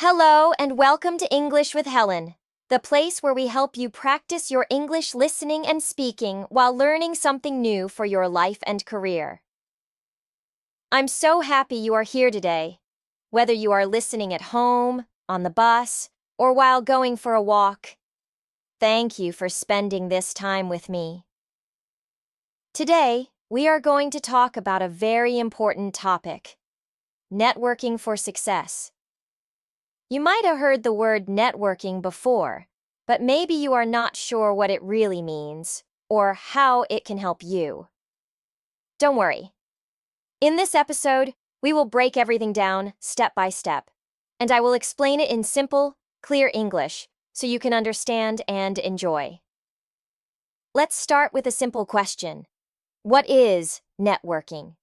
Hello and welcome to English with Helen, the place where we help you practice your English listening and speaking while learning something new for your life and career. I'm so happy you are here today. Whether you are listening at home, on the bus, or while going for a walk, thank you for spending this time with me. Today, we are going to talk about a very important topic: networking for success. You might have heard the word networking before, but maybe you are not sure what it really means or how it can help you. Don't worry. In this episode, we will break everything down step by step, and I will explain it in simple, clear English so you can understand and enjoy. Let's start with a simple question. What is networking?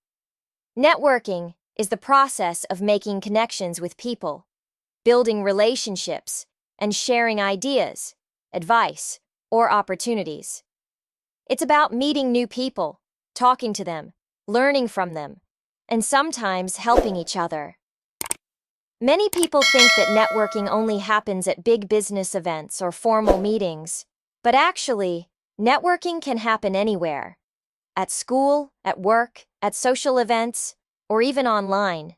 Networking is the process of making connections with people, building relationships, and sharing ideas, advice, or opportunities. It's about meeting new people, talking to them, learning from them, and sometimes helping each other. Many people think that networking only happens at big business events or formal meetings, but actually, networking can happen anywhere: at school, at work, at social events, or even online.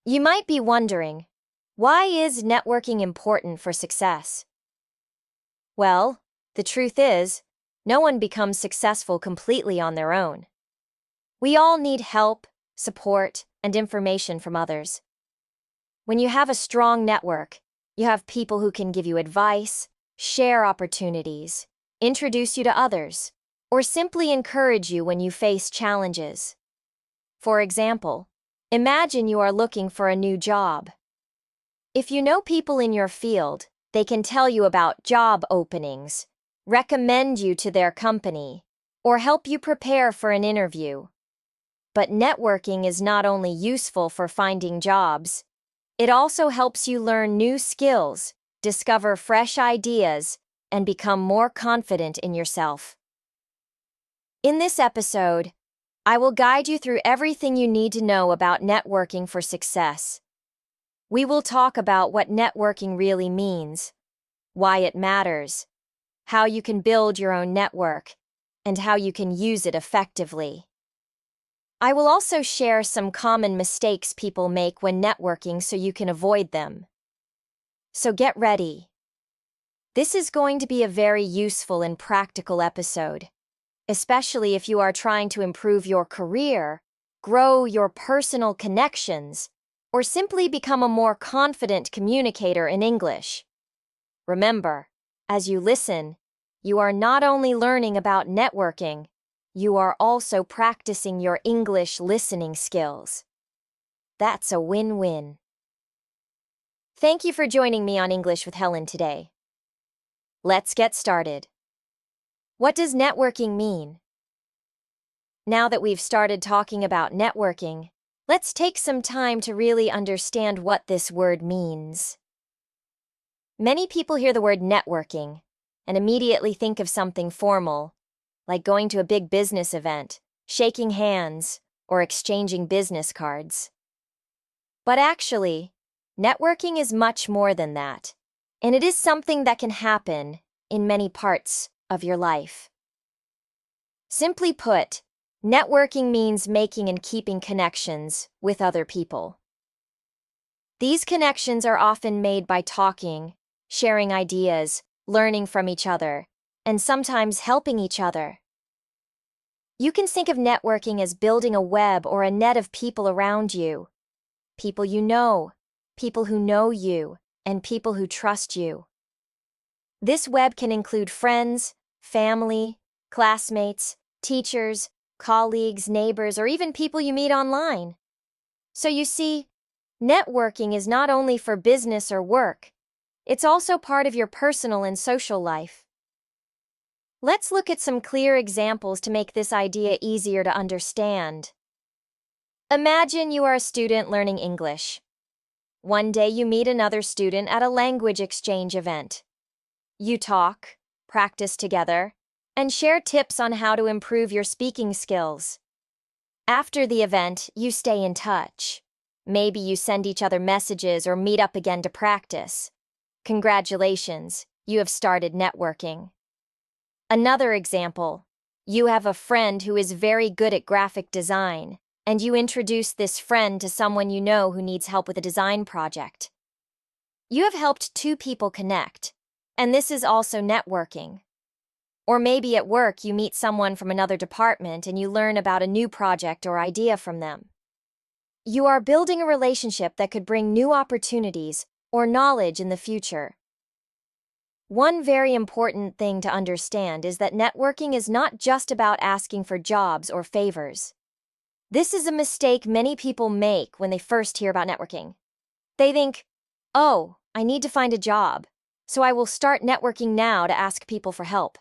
You might be wondering, why is networking important for success? Well, the truth is, no one becomes successful completely on their own. We all need help, support, and information from others. When you have a strong network, you have people who can give you advice, share opportunities, introduce you to others, or simply encourage you when you face challenges. For example, imagine you are looking for a new job. If you know people in your field, they can tell you about job openings, recommend you to their company, or help you prepare for an interview. But networking is not only useful for finding jobs, it also helps you learn new skills, discover fresh ideas, and become more confident in yourself. In this episode, I will guide you through everything you need to know about networking for success. We will talk about what networking really means, why it matters, how you can build your own network, and how you can use it effectively. I will also share some common mistakes people make when networking so you can avoid them. So get ready. This is going to be a very useful and practical episode, especially if you are trying to improve your career, grow your personal connections, or simply become a more confident communicator in English. Remember, as you listen, you are not only learning about networking, you are also practicing your English listening skills. That's a win-win. Thank you for joining me on English with Helen today. Let's get started. What does networking mean? Now that we've started talking about networking, let's take some time to really understand what this word means. Many people hear the word networking and immediately think of something formal, like going to a big business event, shaking hands, or exchanging business cards. But actually, networking is much more than that, and it is something that can happen in many parts of your life. Simply put, networking means making and keeping connections with other people. These connections are often made by talking, sharing ideas, learning from each other, and sometimes helping each other. You can think of networking as building a web or a net of people around you. People you know, people who know you, and people who trust you. This web can include friends, family, classmates, teachers, colleagues, neighbors, or even people you meet online. So you see, networking is not only for business or work, it's also part of your personal and social life. Let's look at some clear examples to make this idea easier to understand. Imagine you are a student learning English. One day you meet another student at a language exchange event. You talk, practice together, and share tips on how to improve your speaking skills. After the event, you stay in touch. Maybe you send each other messages or meet up again to practice. Congratulations, you have started networking. Another example, you have a friend who is very good at graphic design, and you introduce this friend to someone you know who needs help with a design project. You have helped two people connect, and this is also networking. Or maybe at work you meet someone from another department and you learn about a new project or idea from them. You are building a relationship that could bring new opportunities or knowledge in the future. One very important thing to understand is that networking is not just about asking for jobs or favors. This is a mistake many people make when they first hear about networking. They think, oh, I need to find a job, so I will start networking now to ask people for help.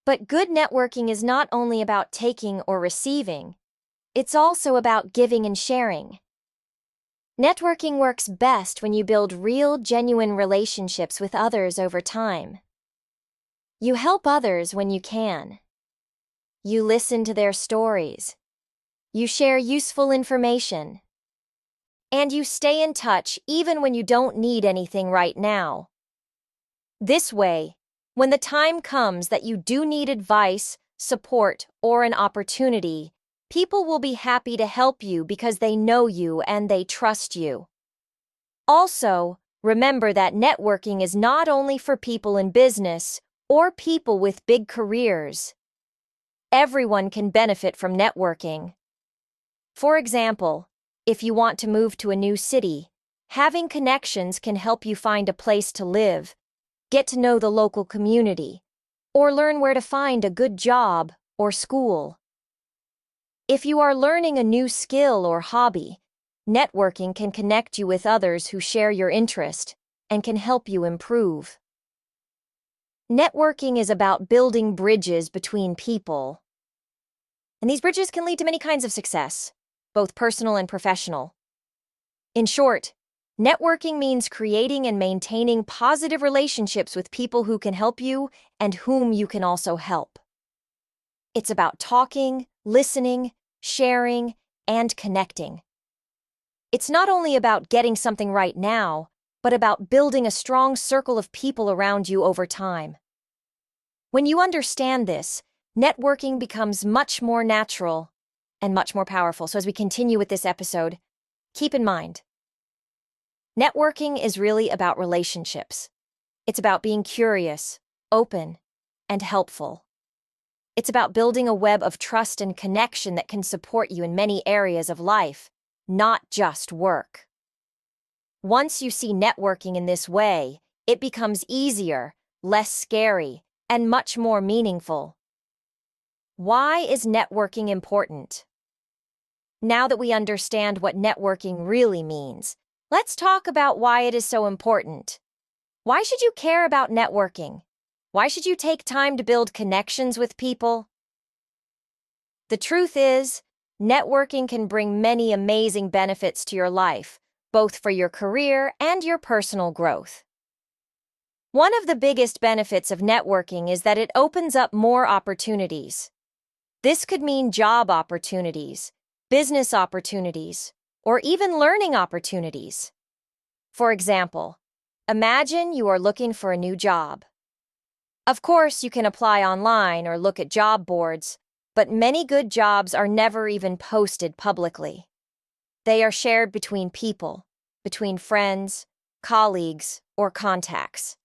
But good networking is not only about taking or receiving, it's also about giving and sharing. Networking works best when you build real, genuine relationships with others over time. You help others when you can. You listen to their stories. You share useful information. And you stay in touch even when you don't need anything right now. This way, when the time comes that you do need advice, support, or an opportunity, people will be happy to help you because they know you and they trust you. Also, remember that networking is not only for people in business or people with big careers. Everyone can benefit from networking. For example, if you want to move to a new city, having connections can help you find a place to live, get to know the local community, or learn where to find a good job or school. If you are learning a new skill or hobby, networking can connect you with others who share your interest and can help you improve. Networking is about building bridges between people. And these bridges can lead to many kinds of success, both personal and professional. In short, networking means creating and maintaining positive relationships with people who can help you and whom you can also help. It's about talking, listening, sharing, and connecting. It's not only about getting something right now, but about building a strong circle of people around you over time. When you understand this, networking becomes much more natural and much more powerful. So as we continue with this episode, keep in mind, networking is really about relationships. It's about being curious, open, and helpful. It's about building a web of trust and connection that can support you in many areas of life, not just work. Once you see networking in this way, it becomes easier, less scary, and much more meaningful. Why is networking important? Now that we understand what networking really means, let's talk about why it is so important. Why should you care about networking? Why should you take time to build connections with people? The truth is, networking can bring many amazing benefits to your life, both for your career and your personal growth. One of the biggest benefits of networking is that it opens up more opportunities. This could mean job opportunities, business opportunities, or even learning opportunities. For example, imagine you are looking for a new job. Of course, you can apply online or look at job boards, but many good jobs are never even posted publicly. They are shared between people, between friends, colleagues, or contacts.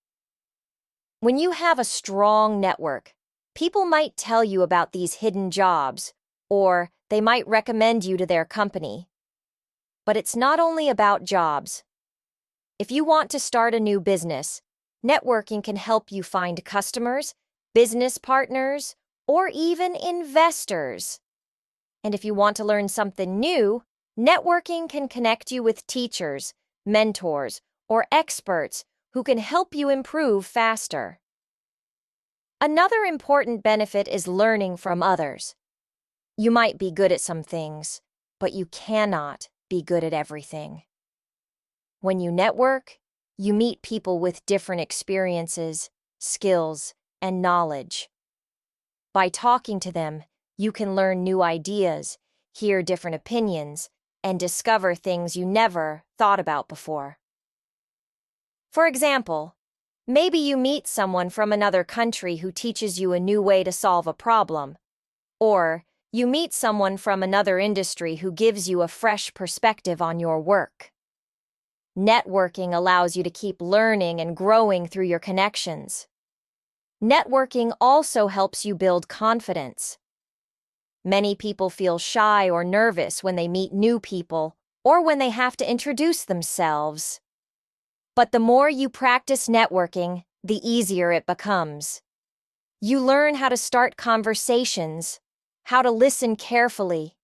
When you have a strong network, people might tell you about these hidden jobs, or they might recommend you to their company. But it's not only about jobs. If you want to start a new business, networking can help you find customers, business partners, or even investors. And if you want to learn something new, networking can connect you with teachers, mentors, or experts who can help you improve faster. Another important benefit is learning from others. You might be good at some things, but you cannot be good at everything. When you network, you meet people with different experiences, skills, and knowledge. By talking to them, you can learn new ideas, hear different opinions, and discover things you never thought about before. For example, maybe you meet someone from another country who teaches you a new way to solve a problem, or you meet someone from another industry who gives you a fresh perspective on your work. Networking allows you to keep learning and growing through your connections. Networking also helps you build confidence. Many people feel shy or nervous when they meet new people or when they have to introduce themselves. But the more you practice networking, the easier it becomes. You learn how to start conversations, how to listen carefully,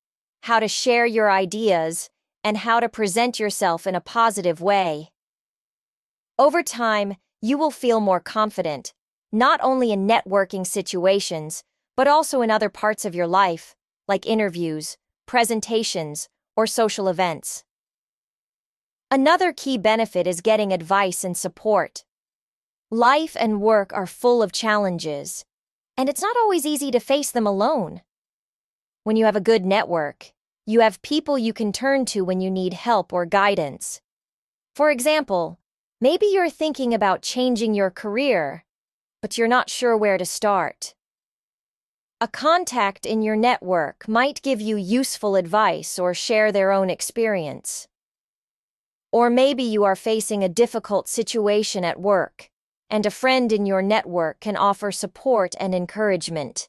how to share your ideas, and how to present yourself in a positive way. Over time, you will feel more confident, not only in networking situations, but also in other parts of your life, like interviews, presentations, or social events. Another key benefit is getting advice and support. Life and work are full of challenges, and it's not always easy to face them alone. When you have a good network, you have people you can turn to when you need help or guidance. For example, maybe you're thinking about changing your career, but you're not sure where to start. A contact in your network might give you useful advice or share their own experience. Or maybe you are facing a difficult situation at work, and a friend in your network can offer support and encouragement.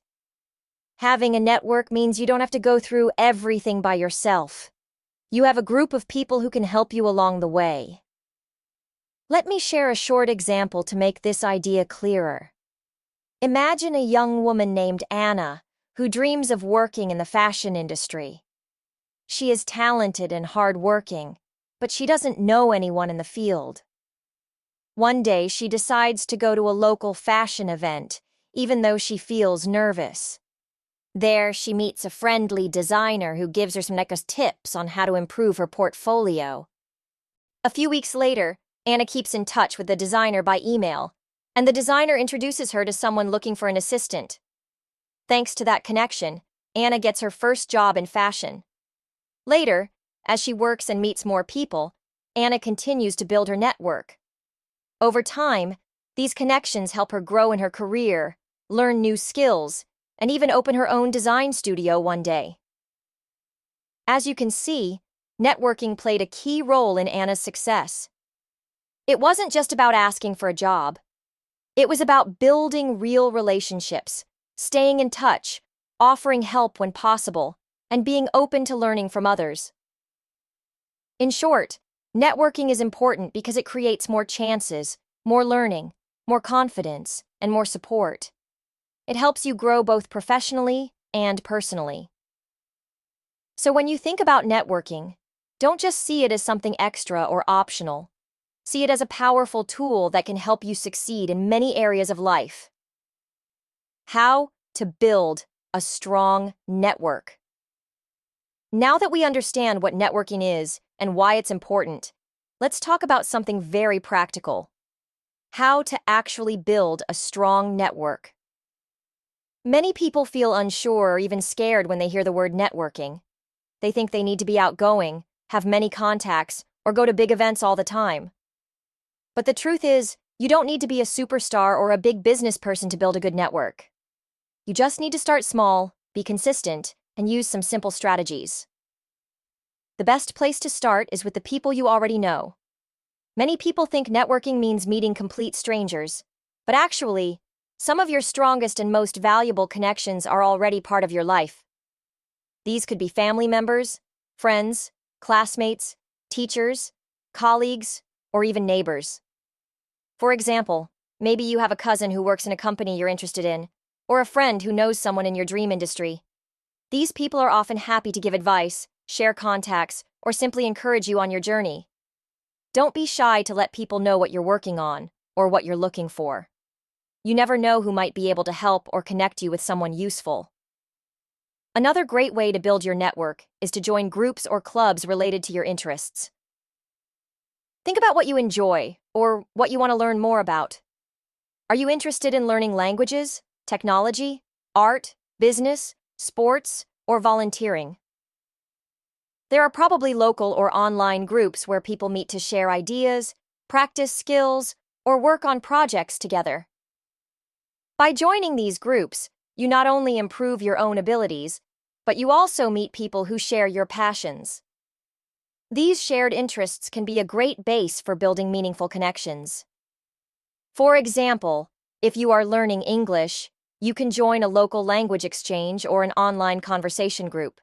Having a network means you don't have to go through everything by yourself. You have a group of people who can help you along the way. Let me share a short example to make this idea clearer. Imagine a young woman named Anna, who dreams of working in the fashion industry. She is talented and hardworking, but she doesn't know anyone in the field. One day, she decides to go to a local fashion event, even though she feels nervous. There, she meets a friendly designer who gives her some tips on how to improve her portfolio. A few weeks later, Anna keeps in touch with the designer by email, and the designer introduces her to someone looking for an assistant. Thanks to that connection, Anna gets her first job in fashion. Later, as she works and meets more people, Anna continues to build her network. Over time, these connections help her grow in her career, learn new skills, and even open her own design studio one day. As you can see, networking played a key role in Anna's success. It wasn't just about asking for a job. It was about building real relationships, staying in touch, offering help when possible, and being open to learning from others. In short, networking is important because it creates more chances, more learning, more confidence, and more support. It helps you grow both professionally and personally. So when you think about networking, don't just see it as something extra or optional. See it as a powerful tool that can help you succeed in many areas of life. How to build a strong network. Now that we understand what networking is and why it's important, let's talk about something very practical. How to actually build a strong network. Many people feel unsure or even scared when they hear the word networking. They think they need to be outgoing, have many contacts, or go to big events all the time. But the truth is, you don't need to be a superstar or a big business person to build a good network. You just need to start small, be consistent, and use some simple strategies. The best place to start is with the people you already know. Many people think networking means meeting complete strangers, but actually, some of your strongest and most valuable connections are already part of your life. These could be family members, friends, classmates, teachers, colleagues, or even neighbors. For example, maybe you have a cousin who works in a company you're interested in, or a friend who knows someone in your dream industry. These people are often happy to give advice, share contacts, or simply encourage you on your journey. Don't be shy to let people know what you're working on or what you're looking for. You never know who might be able to help or connect you with someone useful. Another great way to build your network is to join groups or clubs related to your interests. Think about what you enjoy or what you want to learn more about. Are you interested in learning languages, technology, art, business, sports, or volunteering? There are probably local or online groups where people meet to share ideas, practice skills, or work on projects together. By joining these groups, you not only improve your own abilities, but you also meet people who share your passions. These shared interests can be a great base for building meaningful connections. For example, if you are learning English, you can join a local language exchange or an online conversation group.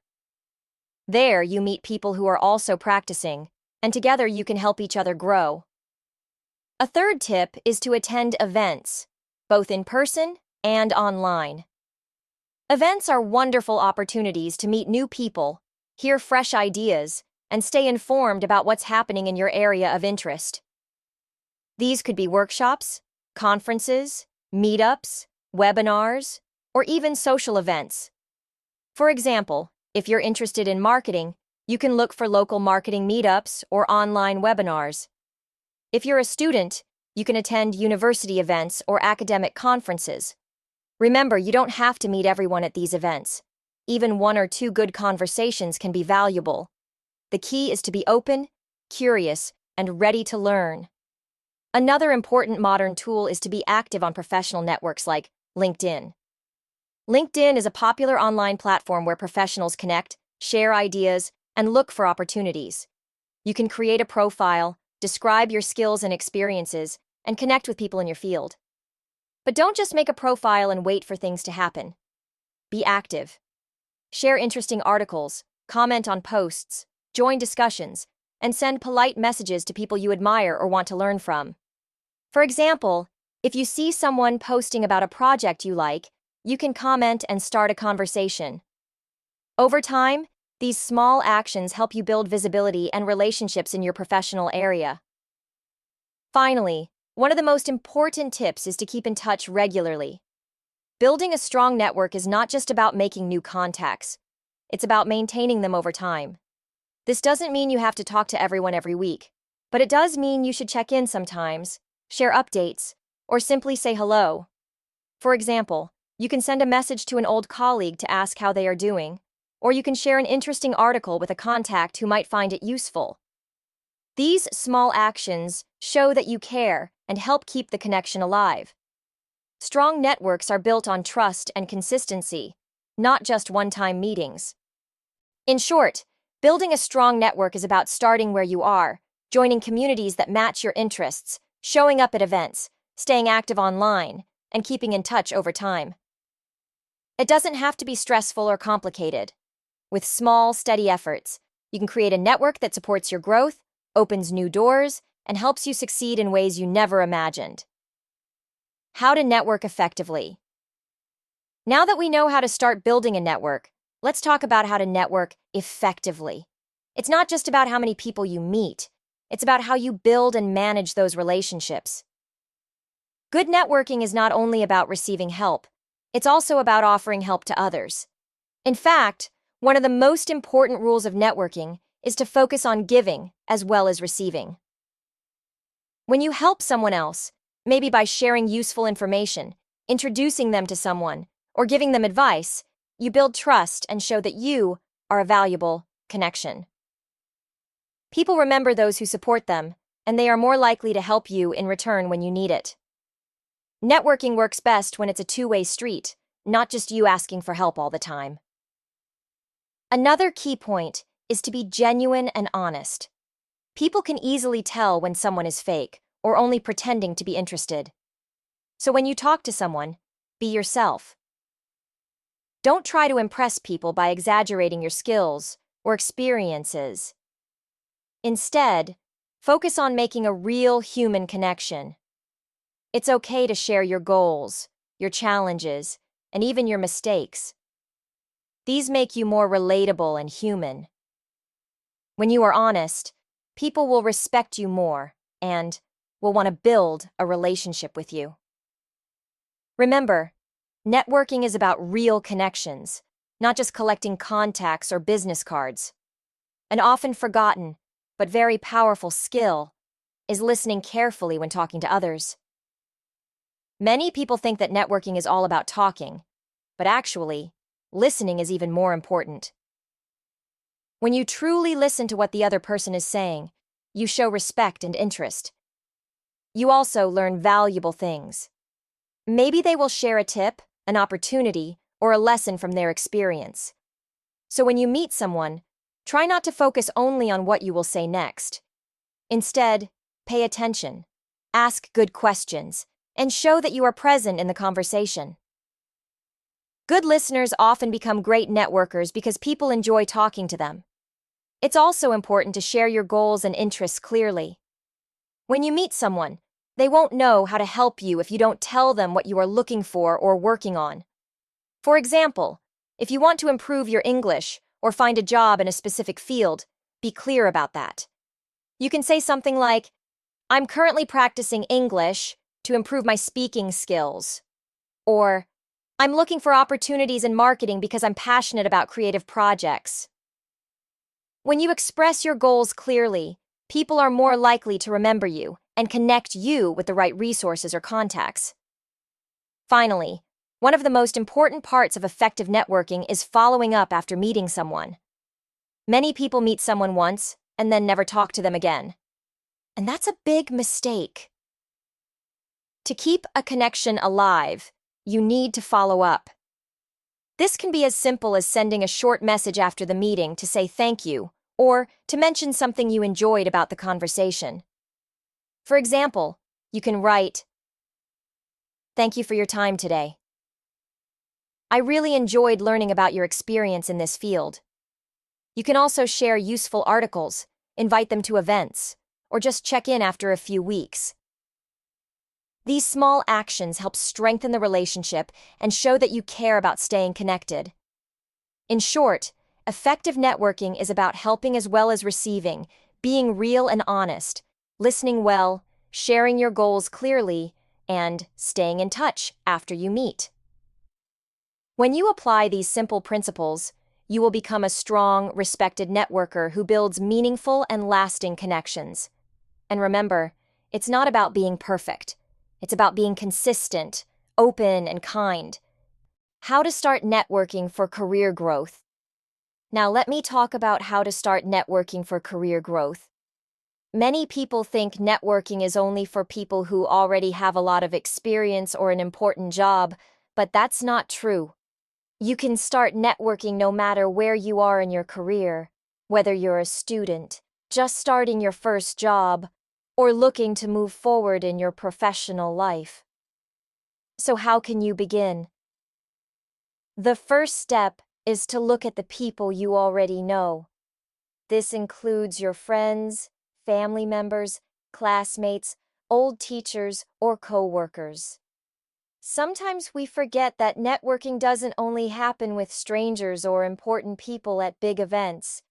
There, you meet people who are also practicing, and together you can help each other grow. A third tip is to attend events, both in person and online. Events are wonderful opportunities to meet new people, hear fresh ideas, and stay informed about what's happening in your area of interest. These could be workshops, conferences, meetups, webinars, or even social events. For example, if you're interested in marketing, you can look for local marketing meetups or online webinars. If you're a student, you can attend university events or academic conferences. Remember, you don't have to meet everyone at these events. Even one or two good conversations can be valuable. The key is to be open, curious, and ready to learn. Another important modern tool is to be active on professional networks like LinkedIn. LinkedIn is a popular online platform where professionals connect, share ideas, and look for opportunities. You can create a profile, describe your skills and experiences, and connect with people in your field. But don't just make a profile and wait for things to happen. Be active. Share interesting articles, comment on posts, join discussions, and send polite messages to people you admire or want to learn from. For example, if you see someone posting about a project you like, you can comment and start a conversation. Over time, these small actions help you build visibility and relationships in your professional area. Finally, one of the most important tips is to keep in touch regularly. Building a strong network is not just about making new contacts. It's about maintaining them over time. This doesn't mean you have to talk to everyone every week, but it does mean you should check in sometimes, share updates, or simply say hello. For example, you can send a message to an old colleague to ask how they are doing, or you can share an interesting article with a contact who might find it useful. These small actions show that you care and help keep the connection alive. Strong networks are built on trust and consistency, not just one-time meetings. In short, building a strong network is about starting where you are, joining communities that match your interests, showing up at events, staying active online, and keeping in touch over time. It doesn't have to be stressful or complicated. With small, steady efforts, you can create a network that supports your growth, opens new doors, and helps you succeed in ways you never imagined. How to network effectively. Now that we know how to start building a network, let's talk about how to network effectively. It's not just about how many people you meet. It's about how you build and manage those relationships. Good networking is not only about receiving help, it's also about offering help to others. In fact, one of the most important rules of networking is to focus on giving as well as receiving. When you help someone else, maybe by sharing useful information, introducing them to someone, or giving them advice, you build trust and show that you are a valuable connection. People remember those who support them, and they are more likely to help you in return when you need it. Networking works best when it's a two-way street, not just you asking for help all the time. Another key point is to be genuine and honest. People can easily tell when someone is fake or only pretending to be interested. So when you talk to someone, be yourself. Don't try to impress people by exaggerating your skills or experiences. Instead, focus on making a real human connection. It's okay to share your goals, your challenges, and even your mistakes. These make you more relatable and human. When you are honest, people will respect you more and will want to build a relationship with you. Remember, networking is about real connections, not just collecting contacts or business cards. An often forgotten, but very powerful skill is listening carefully when talking to others. Many people think that networking is all about talking, but actually, listening is even more important. When you truly listen to what the other person is saying, you show respect and interest. You also learn valuable things. Maybe they will share a tip, an opportunity, or a lesson from their experience. So when you meet someone, try not to focus only on what you will say next. Instead, pay attention, ask good questions, and show that you are present in the conversation. Good listeners often become great networkers because people enjoy talking to them. It's also important to share your goals and interests clearly. When you meet someone, they won't know how to help you if you don't tell them what you are looking for or working on. For example, if you want to improve your English or find a job in a specific field, be clear about that. You can say something like, "I'm currently practicing English to improve my speaking skills." Or, "I'm looking for opportunities in marketing because I'm passionate about creative projects." When you express your goals clearly, people are more likely to remember you and connect you with the right resources or contacts. Finally, one of the most important parts of effective networking is following up after meeting someone. Many people meet someone once and then never talk to them again. And that's a big mistake. To keep a connection alive, you need to follow up. This can be as simple as sending a short message after the meeting to say thank you, or to mention something you enjoyed about the conversation. For example, you can write, "Thank you for your time today. I really enjoyed learning about your experience in this field." You can also share useful articles, invite them to events, or just check in after a few weeks. These small actions help strengthen the relationship and show that you care about staying connected. In short, effective networking is about helping as well as receiving, being real and honest, listening well, sharing your goals clearly, and staying in touch after you meet. When you apply these simple principles, you will become a strong, respected networker who builds meaningful and lasting connections. And remember, it's not about being perfect. It's about being consistent, open, and kind. How to start networking for career growth. Now let me talk about how to start networking for career growth. Many people think networking is only for people who already have a lot of experience or an important job, but that's not true. You can start networking no matter where you are in your career, whether you're a student, just starting your first job, or looking to move forward in your professional life. So how can you begin? The first step is to look at the people you already know. This includes your friends, family members, classmates, old teachers, or coworkers. Sometimes we forget that networking doesn't only happen with strangers or important people at big events.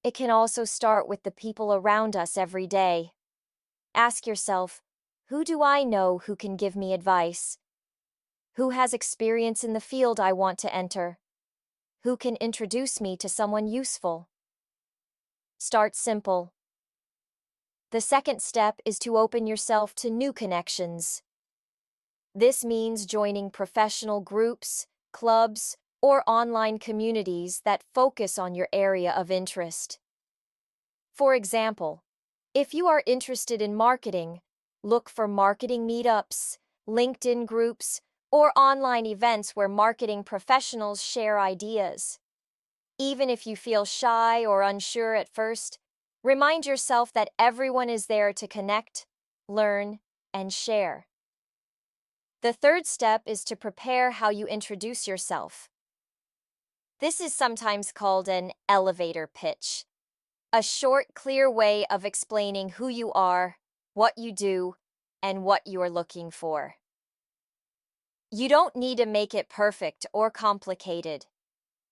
It can also start with the people around us every day. Ask yourself, who do I know who can give me advice? Who has experience in the field I want to enter? Who can introduce me to someone useful? Start simple. The second step is to open yourself to new connections. This means joining professional groups, clubs, or online communities that focus on your area of interest. For example, if you are interested in marketing, look for marketing meetups, LinkedIn groups, or online events where marketing professionals share ideas. Even if you feel shy or unsure at first, remind yourself that everyone is there to connect, learn, and share. The third step is to prepare how you introduce yourself. This is sometimes called an elevator pitch, a short, clear way of explaining who you are, what you do, and what you are looking for. You don't need to make it perfect or complicated.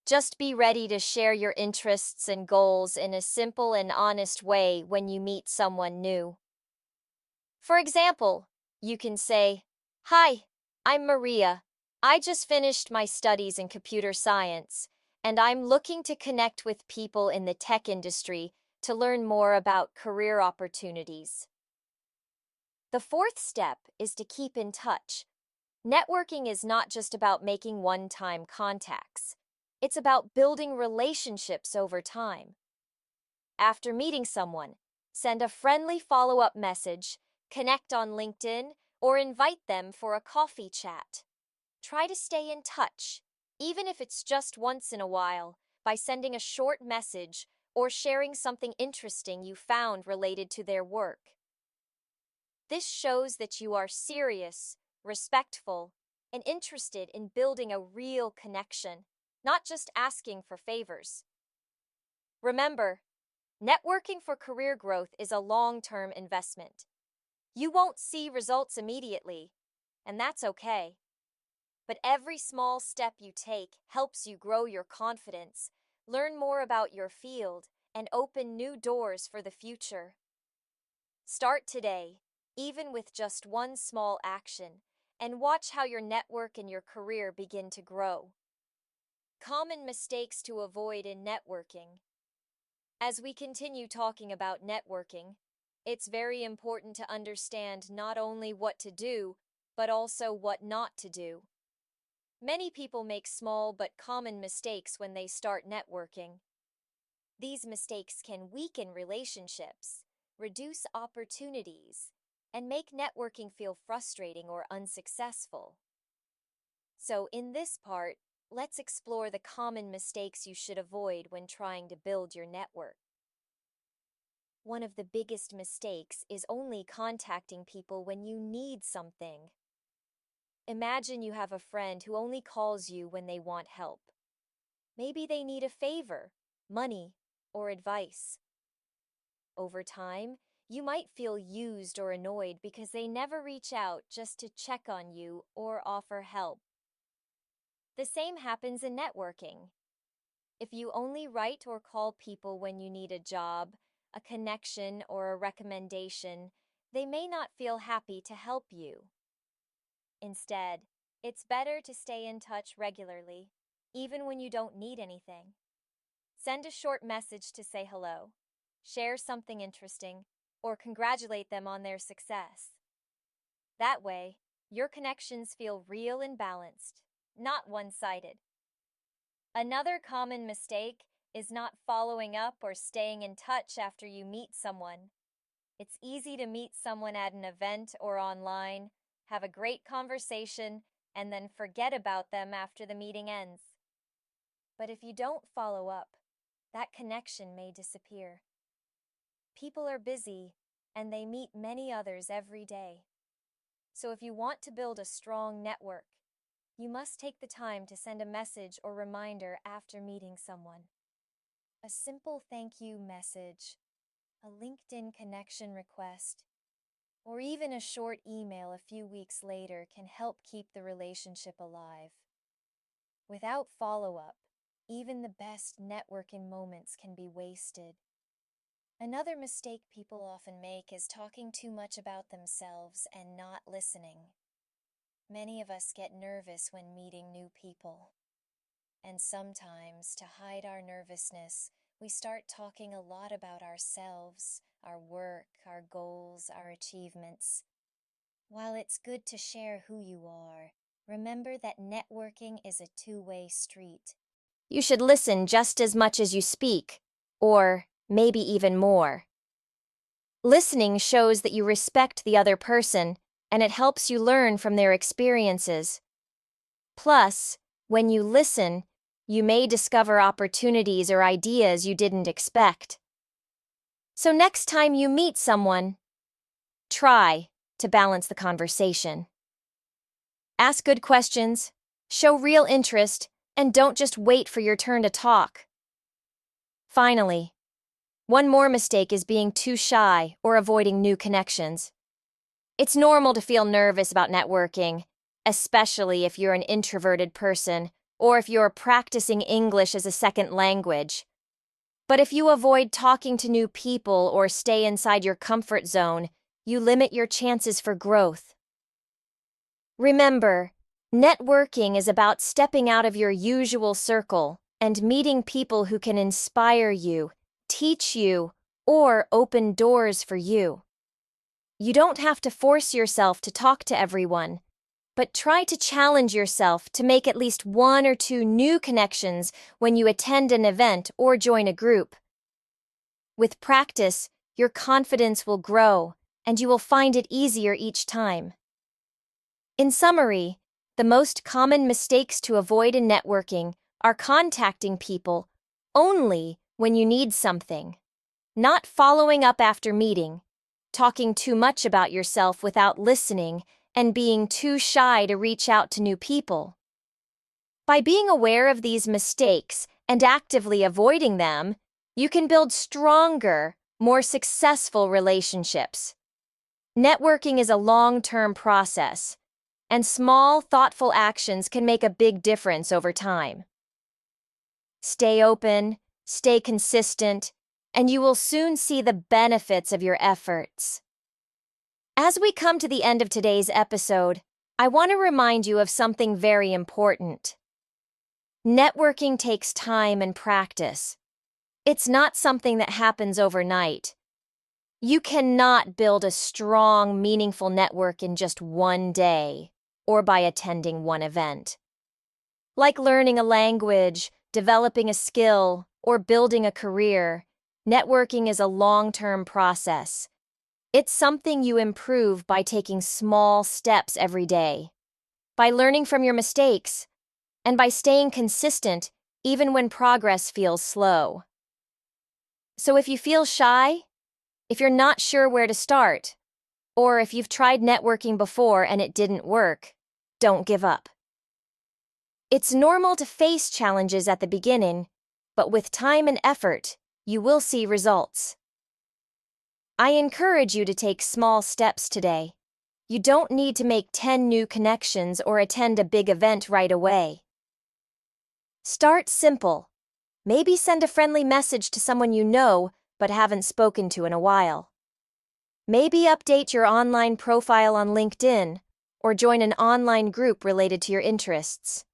Just be ready to share your interests and goals in a simple and honest way when you meet someone new. For example, you can say, "Hi, I'm Maria. I just finished my studies in computer science, and I'm looking to connect with people in the tech industry to learn more about career opportunities." The fourth step is to keep in touch. Networking is not just about making one-time contacts. It's about building relationships over time. After meeting someone, send a friendly follow-up message, connect on LinkedIn, or invite them for a coffee chat. Try to stay in touch, even if it's just once in a while, by sending a short message or sharing something interesting you found related to their work. This shows that you are serious, respectful, and interested in building a real connection, not just asking for favors. Remember, networking for career growth is a long-term investment. You won't see results immediately, and that's okay. But every small step you take helps you grow your confidence, learn more about your field, and open new doors for the future. Start today, even with just one small action, and watch how your network and your career begin to grow. Common mistakes to avoid in networking. As we continue talking about networking, it's very important to understand not only what to do, but also what not to do. Many people make small but common mistakes when they start networking. These mistakes can weaken relationships, reduce opportunities, and make networking feel frustrating or unsuccessful. So in this part, let's explore the common mistakes you should avoid when trying to build your network. One of the biggest mistakes is only contacting people when you need something. Imagine you have a friend who only calls you when they want help. Maybe they need a favor, money, or advice. Over time, you might feel used or annoyed because they never reach out just to check on you or offer help. The same happens in networking. If you only write or call people when you need a job, a connection, or a recommendation, they may not feel happy to help you. Instead, it's better to stay in touch regularly, even when you don't need anything. Send a short message to say hello, share something interesting, or congratulate them on their success. That way, your connections feel real and balanced, not one-sided. Another common mistake is not following up or staying in touch after you meet someone. It's easy to meet someone at an event or online, have a great conversation, and then forget about them after the meeting ends. But if you don't follow up, that connection may disappear. People are busy, and they meet many others every day. So if you want to build a strong network, you must take the time to send a message or reminder after meeting someone. A simple thank you message, a LinkedIn connection request, or even a short email a few weeks later can help keep the relationship alive. Without follow-up, even the best networking moments can be wasted. Another mistake people often make is talking too much about themselves and not listening. Many of us get nervous when meeting new people. And sometimes, to hide our nervousness, we start talking a lot about ourselves, our work, our goals, our achievements. While it's good to share who you are, remember that networking is a two-way street. You should listen just as much as you speak, or maybe even more. Listening shows that you respect the other person, and it helps you learn from their experiences. Plus, when you listen, you may discover opportunities or ideas you didn't expect. So next time you meet someone, try to balance the conversation. Ask good questions, show real interest, and don't just wait for your turn to talk. Finally, one more mistake is being too shy or avoiding new connections. It's normal to feel nervous about networking, especially if you're an introverted person or if you're practicing English as a second language. But if you avoid talking to new people or stay inside your comfort zone, you limit your chances for growth. Remember, networking is about stepping out of your usual circle and meeting people who can inspire you, teach you, or open doors for you. You don't have to force yourself to talk to everyone. but try to challenge yourself to make at least 1 or 2 new connections when you attend an event or join a group. With practice, your confidence will grow, and you will find it easier each time. In summary, the most common mistakes to avoid in networking are contacting people only when you need something, not following up after meeting, talking too much about yourself without listening, and being too shy to reach out to new people. By being aware of these mistakes and actively avoiding them, you can build stronger, more successful relationships. Networking is a long-term process, and small, thoughtful actions can make a big difference over time. Stay open, stay consistent, and you will soon see the benefits of your efforts. As we come to the end of today's episode, I want to remind you of something very important. Networking takes time and practice. It's not something that happens overnight. You cannot build a strong, meaningful network in just one day or by attending one event. Like learning a language, developing a skill, or building a career, networking is a long-term process. It's something you improve by taking small steps every day, by learning from your mistakes, and by staying consistent even when progress feels slow. So if you feel shy, if you're not sure where to start, or if you've tried networking before and it didn't work, don't give up. It's normal to face challenges at the beginning, but with time and effort, you will see results. I encourage you to take small steps today. You don't need to make 10 new connections or attend a big event right away. Start simple. Maybe send a friendly message to someone you know but haven't spoken to in a while. Maybe update your online profile on LinkedIn or join an online group related to your interests.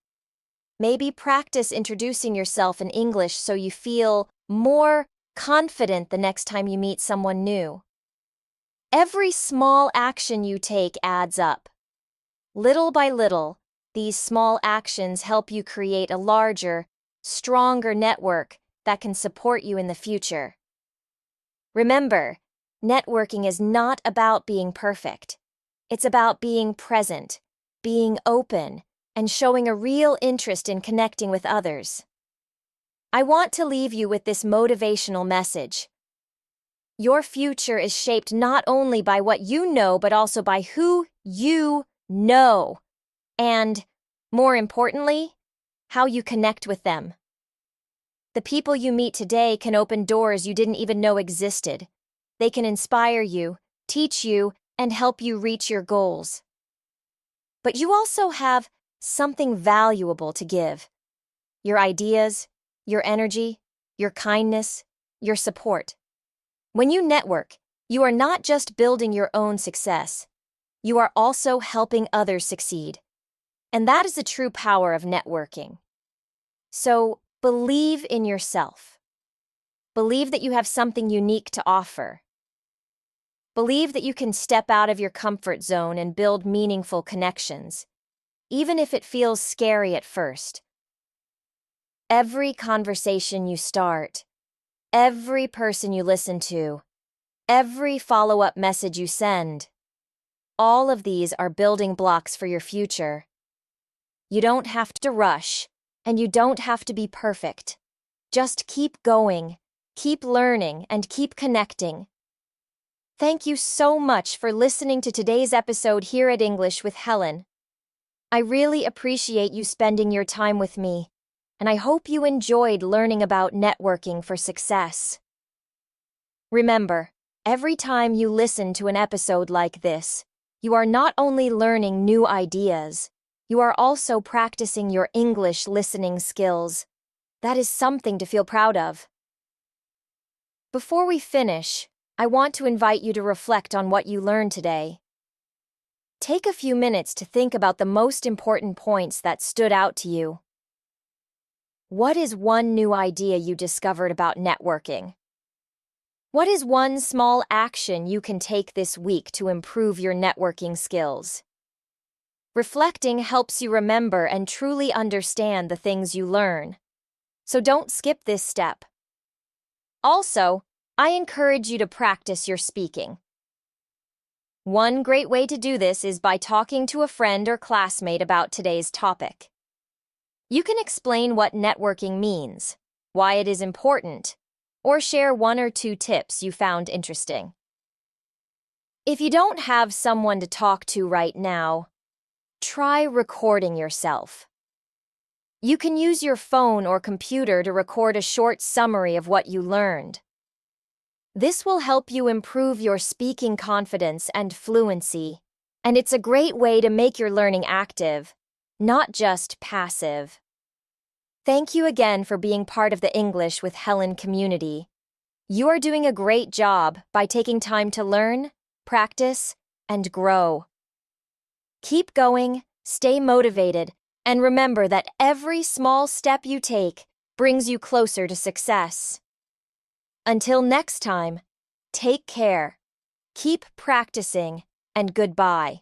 Maybe practice introducing yourself in English so you feel more confident the next time you meet someone new. Every small action you take adds up. Little by little, these small actions help you create a larger, stronger network that can support you in the future. Remember, networking is not about being perfect. It's about being present, being open, and showing a real interest in connecting with others. I want to leave you with this motivational message. Your future is shaped not only by what you know, but also by who you know. And, more importantly, how you connect with them. The people you meet today can open doors you didn't even know existed. They can inspire you, teach you, and help you reach your goals. But you also have something valuable to give. Your ideas, your energy, your kindness, your support. When you network, you are not just building your own success. You are also helping others succeed. And that is the true power of networking. So, believe in yourself. Believe that you have something unique to offer. Believe that you can step out of your comfort zone and build meaningful connections, even if it feels scary at first. Every conversation you start, every person you listen to, every follow-up message you send, all of these are building blocks for your future. You don't have to rush, and you don't have to be perfect. Just keep going, keep learning, and keep connecting. Thank you so much for listening to today's episode here at English with Helen. I really appreciate you spending your time with me, and I hope you enjoyed learning about networking for success. Remember, every time you listen to an episode like this, you are not only learning new ideas, you are also practicing your English listening skills. That is something to feel proud of. Before we finish, I want to invite you to reflect on what you learned today. Take a few minutes to think about the most important points that stood out to you. What is one new idea you discovered about networking? What is one small action you can take this week to improve your networking skills? Reflecting helps you remember and truly understand the things you learn. So don't skip this step. Also, I encourage you to practice your speaking. One great way to do this is by talking to a friend or classmate about today's topic. You can explain what networking means, why it is important, or share 1 or 2 tips you found interesting. If you don't have someone to talk to right now, try recording yourself. You can use your phone or computer to record a short summary of what you learned. This will help you improve your speaking confidence and fluency, and it's a great way to make your learning active, not just passive. Thank you again for being part of the English with Helen community. You are doing a great job by taking time to learn, practice, and grow. Keep going, stay motivated, and remember that every small step you take brings you closer to success. Until next time, take care, keep practicing, and goodbye.